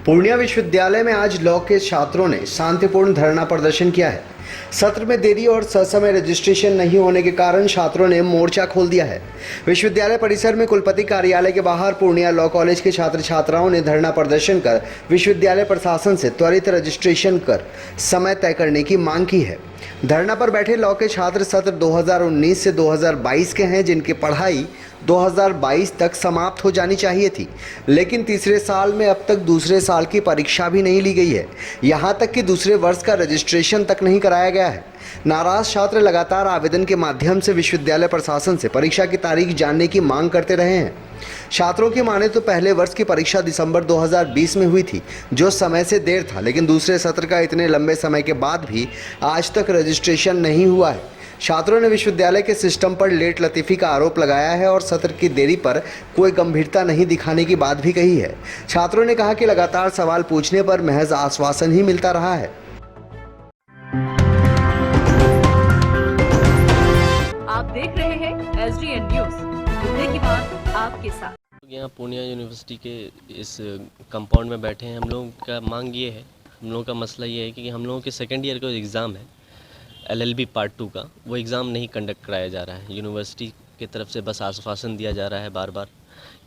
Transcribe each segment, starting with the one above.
पूर्णिया विश्वविद्यालय में आज लॉ के छात्रों ने शांतिपूर्ण धरना प्रदर्शन किया है। सत्र में देरी और ससमय रजिस्ट्रेशन नहीं होने के कारण छात्रों ने मोर्चा खोल दिया है। विश्वविद्यालय परिसर में कुलपति कार्यालय के बाहर पूर्णिया लॉ कॉलेज के छात्र छात्राओं ने धरना प्रदर्शन कर विश्वविद्यालय प्रशासन से त्वरित रजिस्ट्रेशन कर समय तय करने की मांग की है। धरना पर बैठे लॉ के छात्र सत्र 2019 से 2022 के हैं, जिनकी पढ़ाई 2022 तक समाप्त हो जानी चाहिए थी, लेकिन तीसरे साल में अब तक दूसरे साल की परीक्षा भी नहीं ली गई है। यहाँ तक कि दूसरे वर्ष का रजिस्ट्रेशन तक नहीं कराया गया है। नाराज छात्र लगातार आवेदन के माध्यम से विश्वविद्यालय प्रशासन से परीक्षा की तारीख जानने की मांग करते रहे हैं। छात्रों की माने तो पहले वर्ष की परीक्षा दिसंबर 2020 में हुई थी, जो समय से देर था, लेकिन दूसरे सत्र का इतने लंबे समय के बाद भी आज तक रजिस्ट्रेशन नहीं हुआ है। छात्रों ने विश्वविद्यालय के सिस्टम पर लेट लतीफ़ी का आरोप लगाया है और सत्र की देरी पर कोई गंभीरता नहीं दिखाने की बात भी कही है। छात्रों ने कहा कि लगातार सवाल पूछने पर महज आश्वासन ही मिलता रहा है। आप देख रहे हैं SDN न्यूज़, मुद्दे की बात आपके साथ। यहाँ पूर्णिया यूनिवर्सिटी के इस कंपाउंड में बैठे हैं। हम लोगों का मांग ये है, हम लोगों का मसला ये है कि हम लोगों के सेकेंड ईयर का जो एग्ज़ाम है LLB पार्ट 2 का, वो एग्ज़ाम नहीं कंडक्ट कराया जा रहा है। यूनिवर्सिटी की तरफ से बस आश्वासन दिया जा रहा है बार बार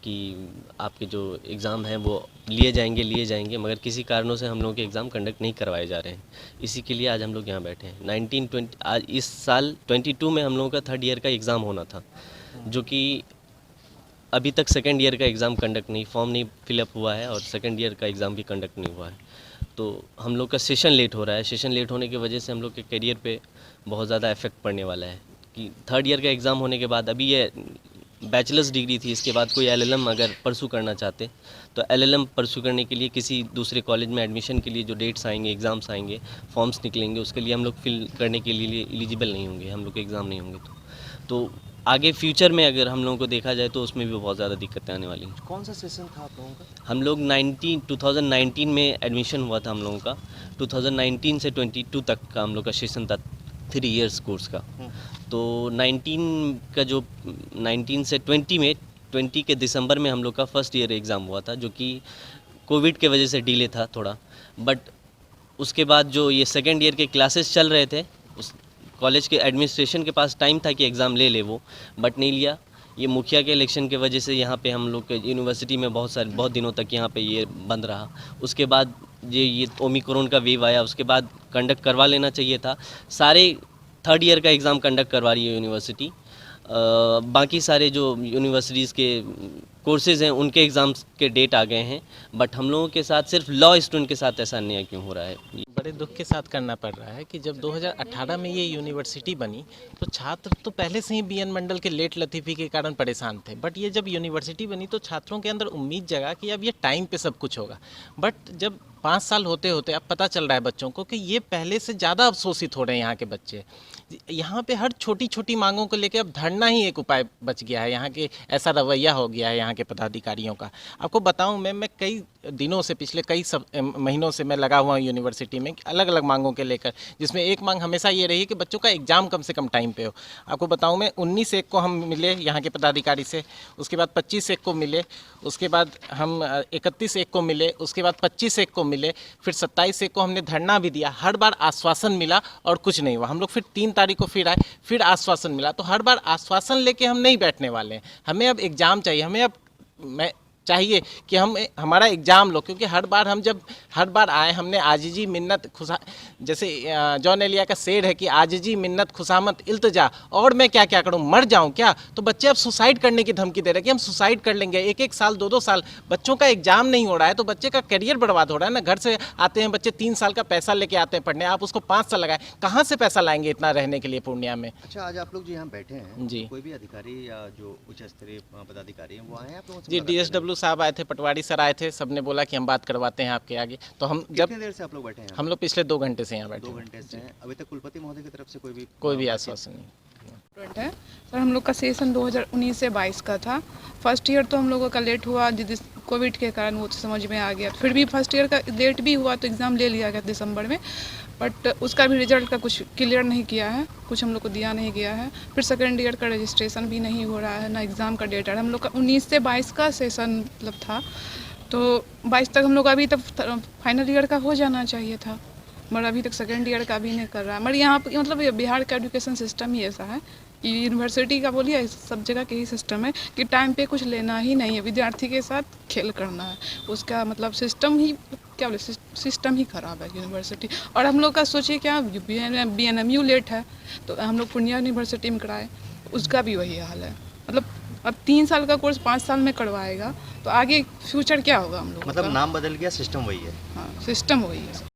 कि आपके जो एग्ज़ाम हैं वो लिए जाएंगे, मगर किसी कारणों से हम लोगों के एग्ज़ाम कंडक्ट नहीं करवाए जा रहे हैं। इसी के लिए आज हम लोग यहाँ बैठे हैं। 1920 आज इस साल 22 में हम लोगों का थर्ड ईयर का एग्ज़ाम होना था, जो कि अभी तक सेकेंड ईयर का एग्ज़ाम कंडक्ट नहीं, फॉर्म नहीं फिलअप हुआ है और सेकेंड ईयर का एग्ज़ाम भी कंडक्ट नहीं हुआ है। तो हम लोग का सेशन लेट हो रहा है। सेशन लेट होने की वजह से हम लोग के करियर पे बहुत ज़्यादा इफेक्ट पड़ने वाला है कि थर्ड ईयर का एग्ज़ाम होने के बाद, अभी ये बैचलर्स डिग्री थी, इसके बाद कोई LLM अगर परसू करना चाहते तो LLM परसू करने के लिए किसी दूसरे कॉलेज में एडमिशन के लिए जो डेट्स आएंगे, एग्ज़ाम्स आएंगे, फॉर्म्स निकलेंगे, उसके लिए हम लोग फिल करने के लिए एलिजिबल नहीं होंगे, हम लोग के एग्ज़ाम नहीं होंगे। तो आगे फ्यूचर में अगर हम लोगों को देखा जाए तो उसमें भी बहुत ज़्यादा दिक्कतें आने वाली हैं। कौन सा सेशन था आप लोगों का? हम लोग 2019 में एडमिशन हुआ था हम लोगों का। 2019 से 22 तक का हम लोग का सेशन था, 3 इयर्स कोर्स का। तो 19 से 20 में 20 के दिसंबर में हम लोग का फर्स्ट ईयर एग्ज़ाम हुआ था, जो कि कोविड के वजह से डिले था थोड़ा। बट उसके बाद जो ये सेकेंड ईयर के क्लासेस चल रहे थे, उस कॉलेज के एडमिनिस्ट्रेशन के पास टाइम था कि एग्ज़ाम ले वो, बट नहीं लिया। ये मुखिया के इलेक्शन की वजह से यहाँ पे हम लोग के यूनिवर्सिटी में बहुत दिनों तक यहाँ पे ये बंद रहा। उसके बाद ये ओमिक्रॉन का वेव आया, उसके बाद कंडक्ट करवा लेना चाहिए था। सारे थर्ड ईयर का एग्ज़ाम कंडक्ट करवा रही है यूनिवर्सिटी। बाकी सारे जो यूनिवर्सिटीज़ के कोर्सेज़ हैं उनके एग्ज़ाम्स के डेट आ गए हैं, बट हम लोगों के साथ सिर्फ लॉ स्टूडेंट के साथ ऐसा अन्याय क्यों हो रहा है? बड़े दुख के साथ करना पड़ रहा है कि जब 2018 में ये यूनिवर्सिटी बनी तो छात्र तो पहले से ही BN मंडल के लेट लतीफ़ी के कारण परेशान थे। बट ये जब यूनिवर्सिटी बनी तो छात्रों के अंदर उम्मीद जगा कि अब ये टाइम पे सब कुछ होगा। बट जब 5 साल होते होते अब पता चल रहा है बच्चों को कि ये पहले से ज़्यादा अवशोषित हो रहे हैं यहाँ के बच्चे। यहाँ पे हर छोटी छोटी मांगों को लेकर अब धरना ही एक उपाय बच गया है। यहाँ के ऐसा रवैया हो गया है यहाँ के पदाधिकारियों का। आपको बताऊँ, मैं कई दिनों से, पिछले कई महीनों से मैं लगा हुआ हूँ यूनिवर्सिटी में अलग अलग मांगों के लेकर, जिसमें एक मांग हमेशा ये रही है कि बच्चों का एग्ज़ाम कम से कम टाइम पे हो। आपको बताऊँ, मैं 19/1 को हम मिले यहाँ के पदाधिकारी से, उसके बाद 25/1 को मिले, उसके बाद हम 31/1 को मिले, उसके बाद 25/1 को मिले, फिर 27/1 को हमने धरना भी दिया। हर बार आश्वासन मिला और कुछ नहीं हुआ। हम लोग फिर 3 तारीख को फिर आए, फिर आश्वासन मिला। तो हर बार आश्वासन लेके हम नहीं बैठने वाले हैं। हमें अब एग्ज़ाम चाहिए, हमें अब चाहिए कि हमारा एग्ज़ाम लो, क्योंकि हर बार आए हमने आजिजी मिन्नत खुशा, जैसे जॉन एलिया का शेर है कि आजिजी मिन्नत खुशामत इल्तिजा, और मैं क्या क्या करूं, मर जाऊं क्या? तो बच्चे अब सुसाइड करने की धमकी दे रहे हैं कि हम सुसाइड कर लेंगे। 1-1 साल 2-2 साल बच्चों का एग्ज़ाम नहीं हो रहा है तो बच्चे का करियर बर्बाद हो रहा है ना। घर से आते हैं बच्चे, 3 साल का पैसा लेके आते हैं पढ़ने, आप उसको 5 साल लगाए, कहाँ से पैसा लाएंगे इतना रहने के लिए पूर्णिया में? अच्छा, आज आप लोग जो यहाँ बैठे हैं जी, कोई भी अधिकारी या जो उच्च स्तरीय पदाधिकारी हैं वो आए हैं आप लोगों से? जी, DSW साहब आए थे, पटवारी सर आए थे, सबने बोला कि हम बात करवाते हैं आपके आगे। तो हम कितनी देर से आप लोग बैठे हैं? हम लोग पिछले 2 घंटे से यहाँ बैठे 2 हैं। घंटे से हैं। अभी तक कुलपति महोदय की तरफ से कोई भी आश्वासन नहीं। स्टूडेंट है सर। हम लोग का सेशन 2019 से 22 का था। फर्स्ट ईयर तो हम लोगों का लेट हुआ कोविड के कारण, वो तो समझ में आ गया। फिर भी फर्स्ट ईयर का लेट भी हुआ तो एग्ज़ाम ले लिया गया दिसंबर में, बट उसका भी रिजल्ट का कुछ क्लियर नहीं किया है, कुछ हम लोग को दिया नहीं गया है। फिर सेकेंड ईयर का रजिस्ट्रेशन भी नहीं हो रहा है, ना एग्ज़ाम का डेट आ रहा है। हम लोग का 19 से 22 का सेशन मतलब था, तो 22 तक हम लोग अभी तक फाइनल ईयर का हो जाना चाहिए था, मगर अभी तक सेकेंड ईयर का भी नहीं कर रहा है। मगर यहाँ पे मतलब ये बिहार का एजुकेशन सिस्टम ही ऐसा है कि यूनिवर्सिटी का बोलिए सब जगह के ही सिस्टम है कि टाइम पे कुछ लेना ही नहीं है, विद्यार्थी के साथ खेल करना है। उसका मतलब सिस्टम ही क्या बोले, सिस्टम ही खराब है यूनिवर्सिटी। और हम लोग का सोचिए क्या, BNMU लेट है तो हम लोग पूर्णिया यूनिवर्सिटी में कराए, उसका भी वही हाल है। मतलब अब 3 साल का कोर्स 5 साल में करवाएगा तो आगे फ्यूचर क्या होगा हम लोग मतलब नाम बदल गया, सिस्टम वही है। हाँ, सिस्टम वही है।